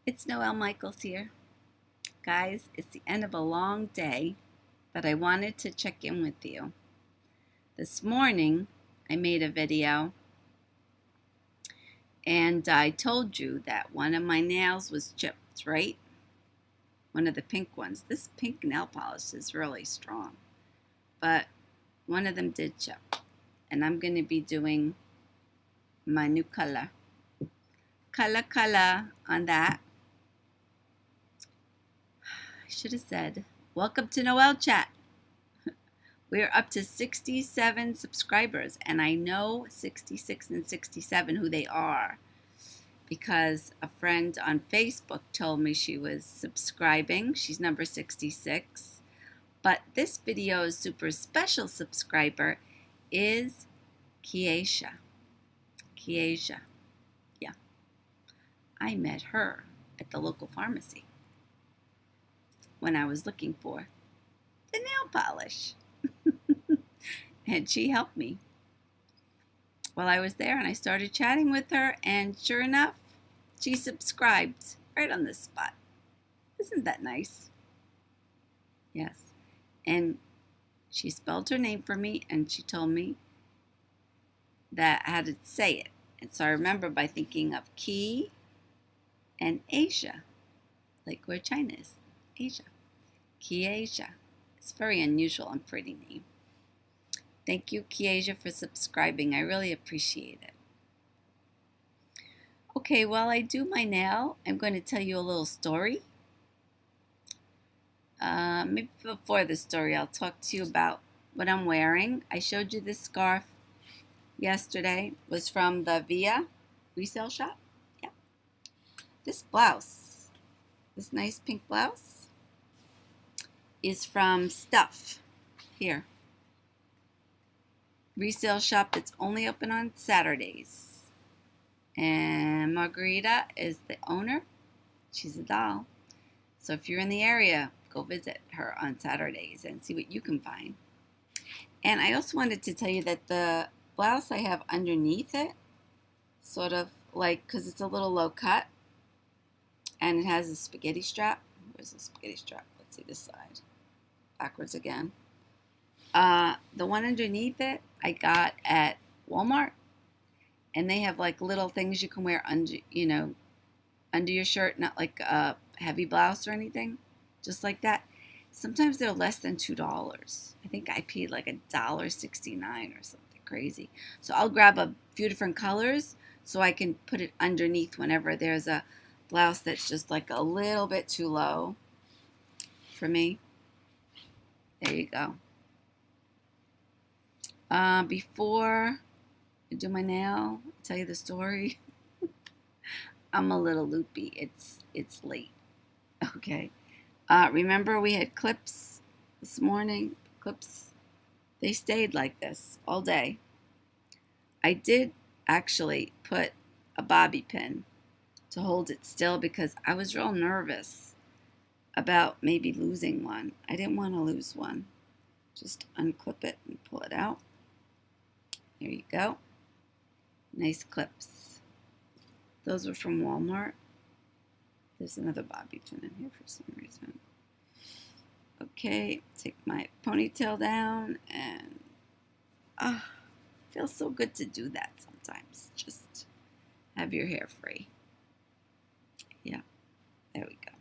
It's Noelle Michaels here. Guys, it's the end of a long day, but I wanted to check in with you. This morning, I made a video and I told you that one of my nails was chipped, right? One of the pink ones. This pink nail polish is really strong, but one of them did chip. And I'm going to be doing my new color on that. I should have said, welcome to Noelle Chat. We're up to 67 subscribers, and I know 66 and 67 who they are because a friend on Facebook told me she was subscribing. She's number 66. But this video's super special subscriber is Keisha. Yeah. I met her at the local pharmacy when I was looking for the nail polish. And she helped me while I was there, and I started chatting with her, and sure enough, she subscribed right on the spot. Isn't that nice? Yes. And she spelled her name for me, and she told me that how to say it. And so I remember by thinking of Key and Asia, like where China is. Asia. Keisha. It's a very unusual and pretty name. Thank you, Keisha, for subscribing. I really appreciate it. Okay, while I do my nail, I'm going to tell you a little story. Maybe before the story, I'll talk to you about what I'm wearing. I showed you this scarf yesterday. It was from the Via resale shop. Yeah. This blouse, this nice pink blouse, is from STUFF. Here. Resale shop that's only open on Saturdays. And Margarita is the owner. She's a doll. So if you're in the area, go visit her on Saturdays and see what you can find. And I also wanted to tell you that the blouse I have underneath it, sort of like, because it's a little low cut, and it has a spaghetti strap. Where's the spaghetti strap? Let's see this side. Backwards again. The one underneath it I got at Walmart, and they have like little things you can wear under your shirt, not like a heavy blouse or anything, just like that. Sometimes they're less than $2. I think I paid like $1.69 or something crazy. So I'll grab a few different colors so I can put it underneath whenever there's a blouse that's just like a little bit too low for me. There you go. Before I do my nail, I'll tell you the story. I'm a little loopy. It's late. Okay. Remember we had clips this morning? Clips. They stayed like this all day. I did actually put a bobby pin to hold it still because I was real nervous about maybe losing one. I didn't want to lose one. Just unclip it and pull it out. There you go. Nice clips. Those were from Walmart. There's another bobby pin in here for some reason. Okay, take my ponytail down, and feels so good to do that sometimes. Just have your hair free. Yeah, there we go.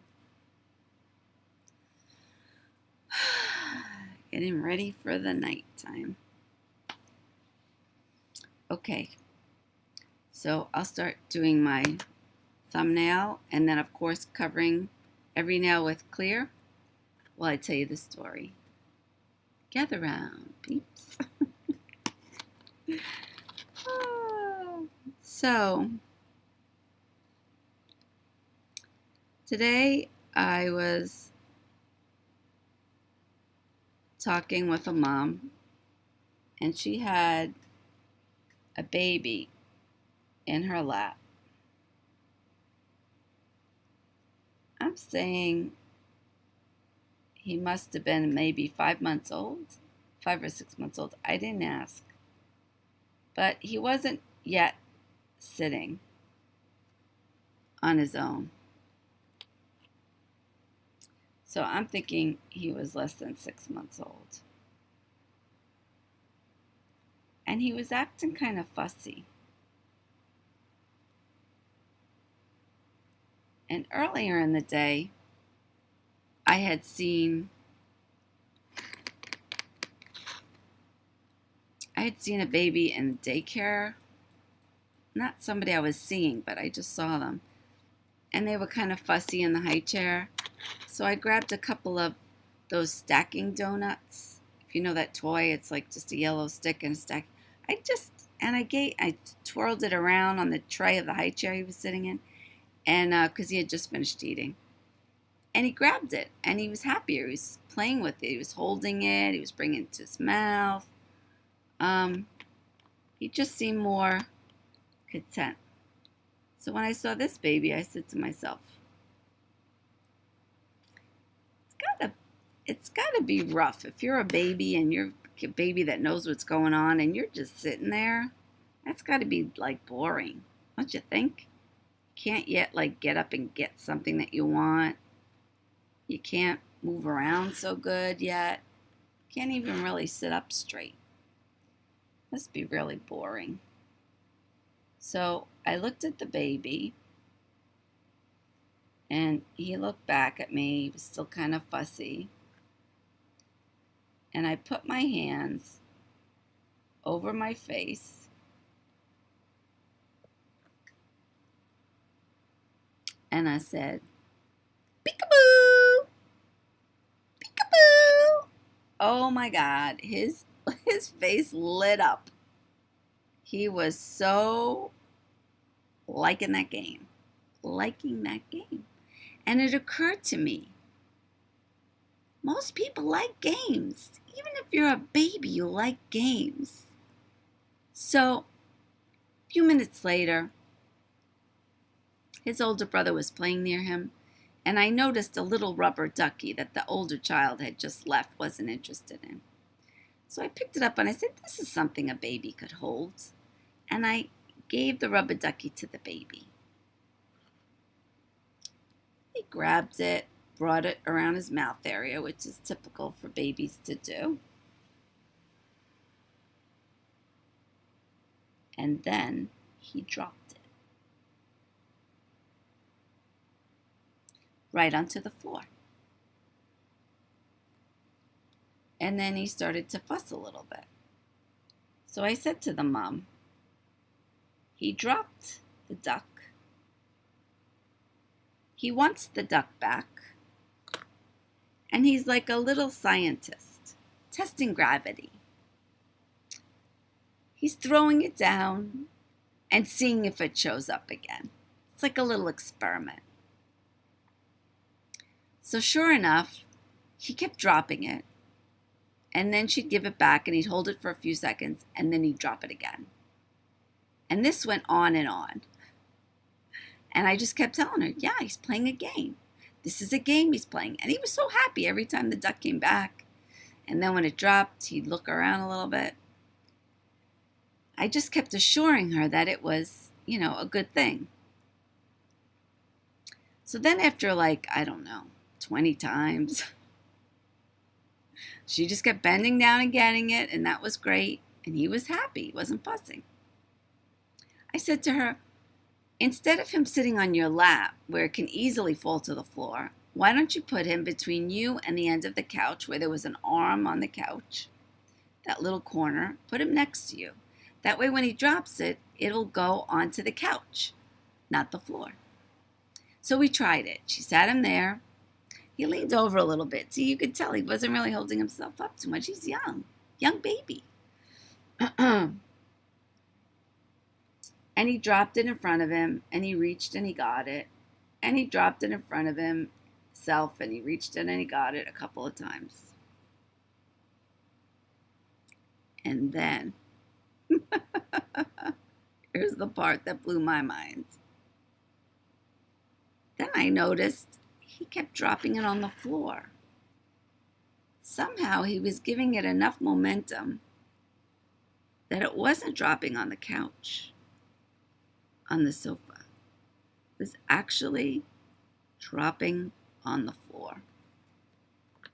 Getting ready for the nighttime. Okay, so I'll start doing my thumbnail, and then of course covering every nail with clear while I tell you the story. Gather round, peeps. So today I was talking with a mom, and she had a baby in her lap. I'm saying he must have been maybe 5 months old, 5 or 6 months old. I didn't ask. But he wasn't yet sitting on his own. So I'm thinking he was less than 6 months old. And he was acting kind of fussy. And earlier in the day, I had seen a baby in daycare. Not somebody I was seeing, but I just saw them. And they were kind of fussy in the high chair. So I grabbed a couple of those stacking donuts. If you know that toy, it's like just a yellow stick and a stack. I twirled it around on the tray of the high chair he was sitting in, and because he had just finished eating. And he grabbed it, and he was happier. He was playing with it. He was holding it. He was bringing it to his mouth. He just seemed more content. So when I saw this baby, I said to myself, it's gotta be rough if you're a baby and you're a baby that knows what's going on and you're just sitting there. That's gotta be like boring, don't you think? You can't yet like get up and get something that you want. You can't move around so good yet. Can't even really sit up straight. Must be really boring. So I looked at the baby, and he looked back at me. He was still kind of fussy. And I put my hands over my face, and I said, "Peekaboo! Peekaboo!" Oh my God, his face lit up. He was so liking that game. And it occurred to me, most people like games. Even if you're a baby, you like games. So, a few minutes later, his older brother was playing near him, and I noticed a little rubber ducky that the older child had just left, wasn't interested in. So I picked it up and I said, this is something a baby could hold. And I gave the rubber ducky to the baby. He grabbed it, brought it around his mouth area, which is typical for babies to do. And then he dropped it right onto the floor. And then he started to fuss a little bit. So I said to the mom, he dropped the duck. He wants the duck back. And he's like a little scientist, testing gravity. He's throwing it down and seeing if it shows up again. It's like a little experiment. So sure enough, he kept dropping it. And then she'd give it back and he'd hold it for a few seconds and then he'd drop it again. And this went on and on. And I just kept telling her, yeah, he's playing a game. This is a game he's playing. And he was so happy every time the duck came back. And then when it dropped, he'd look around a little bit. I just kept assuring her that it was, a good thing. So then after 20 times, she just kept bending down and getting it, and that was great. And he was happy. He wasn't fussing. I said to her, instead of him sitting on your lap, where it can easily fall to the floor, why don't you put him between you and the end of the couch, where there was an arm on the couch, that little corner, put him next to you. That way when he drops it, it'll go onto the couch, not the floor. So we tried it. She sat him there. He leaned over a little bit. See, you could tell he wasn't really holding himself up too much. He's young baby. And he dropped it in front of him, and he reached and he got it. And he dropped it in front of himself, and he reached in and he got it a couple of times. And then, here's the part that blew my mind. Then I noticed he kept dropping it on the floor. Somehow he was giving it enough momentum that it wasn't dropping on the couch, on the sofa. It was actually dropping on the floor.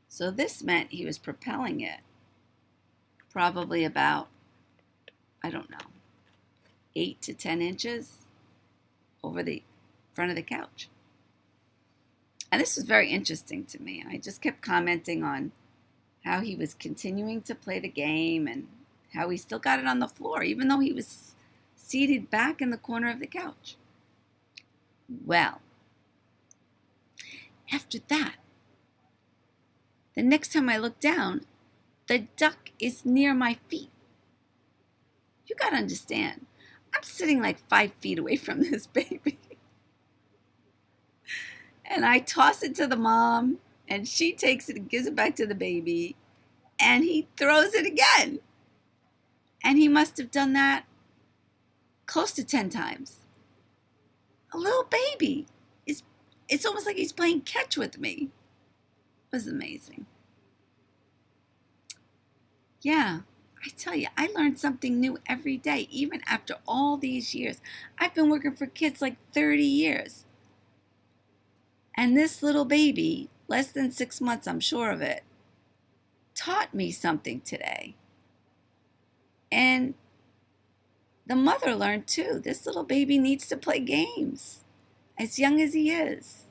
So this meant he was propelling it probably about, I don't know, 8 to 10 inches over the front of the couch. And this was very interesting to me. And I just kept commenting on how he was continuing to play the game and how he still got it on the floor, even though he was seated back in the corner of the couch. Well, after that, the next time I look down, the duck is near my feet. You gotta understand, I'm sitting like 5 feet away from this baby. And I toss it to the mom, and she takes it and gives it back to the baby, and he throws it again. And he must have done that close to 10 times. A little baby. It's almost like he's playing catch with me. It was amazing. Yeah, I tell you, I learned something new every day, even after all these years. I've been working for kids like 30 years. And this little baby, less than 6 months, I'm sure of it, taught me something today. And the mother learned too. This little baby needs to play games as young as he is.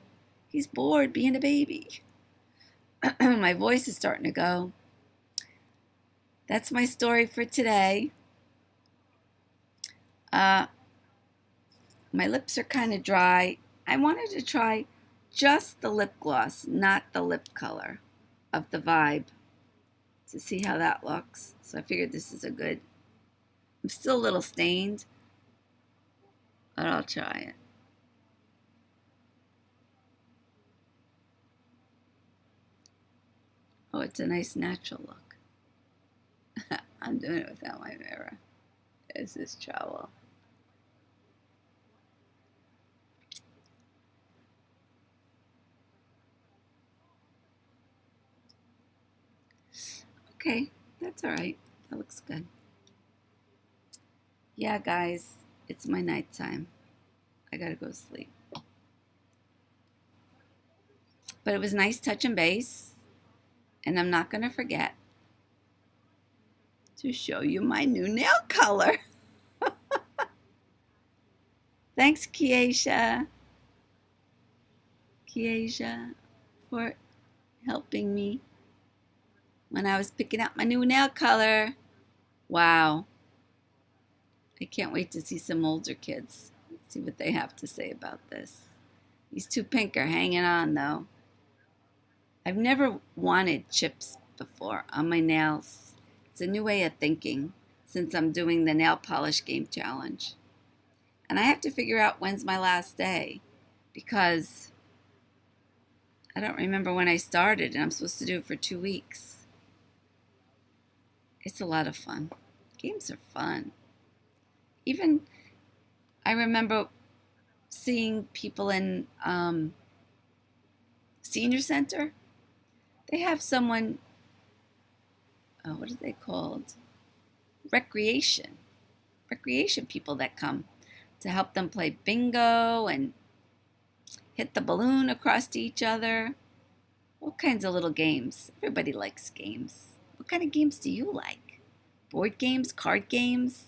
He's bored being a baby. My voice is starting to go. That's my story for today. My lips are kind of dry. I wanted to try just the lip gloss, not the lip color of the Vibe, to see how that looks. So I figured this is a good. I'm still a little stained, but I'll try it. Oh, it's a nice natural look. I'm doing it without my mirror. There's this trowel. Okay, that's all right. That looks good. Yeah, guys, it's my nighttime. I gotta go to sleep. But it was nice touching base, and I'm not gonna forget to show you my new nail color. Thanks, Kiesha, for helping me when I was picking out my new nail color. Wow. I can't wait to see some older kids, see what they have to say about this. These two pink are hanging on, though. I've never wanted chips before on my nails. It's a new way of thinking since I'm doing the nail polish game challenge. And I have to figure out when's my last day because I don't remember when I started and I'm supposed to do it for 2 weeks. It's a lot of fun. Games are fun. Even I remember seeing people in senior center. They have someone, what are they called? Recreation people that come to help them play bingo and hit the balloon across to each other. All kinds of little games. Everybody likes games. What kind of games do you like? Board games, card games,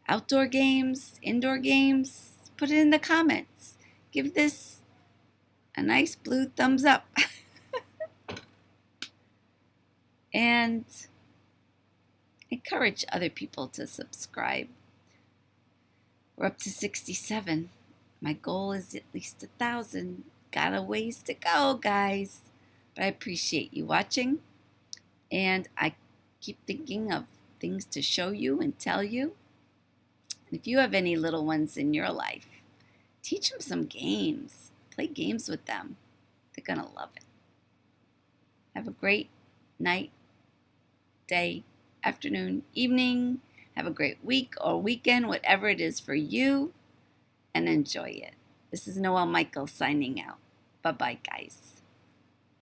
outdoor games, indoor games? Put it in the comments. Give this a nice blue thumbs up. And encourage other people to subscribe. We're up to 67. My goal is at least 1,000. Got a ways to go, guys. But I appreciate you watching. And I keep thinking of things to show you and tell you. And if you have any little ones in your life, teach them some games. Play games with them. They're going to love it. Have a great night, day, afternoon, evening. Have a great week or weekend, whatever it is for you, and enjoy it. This is Noelle Michael signing out. Bye-bye, guys.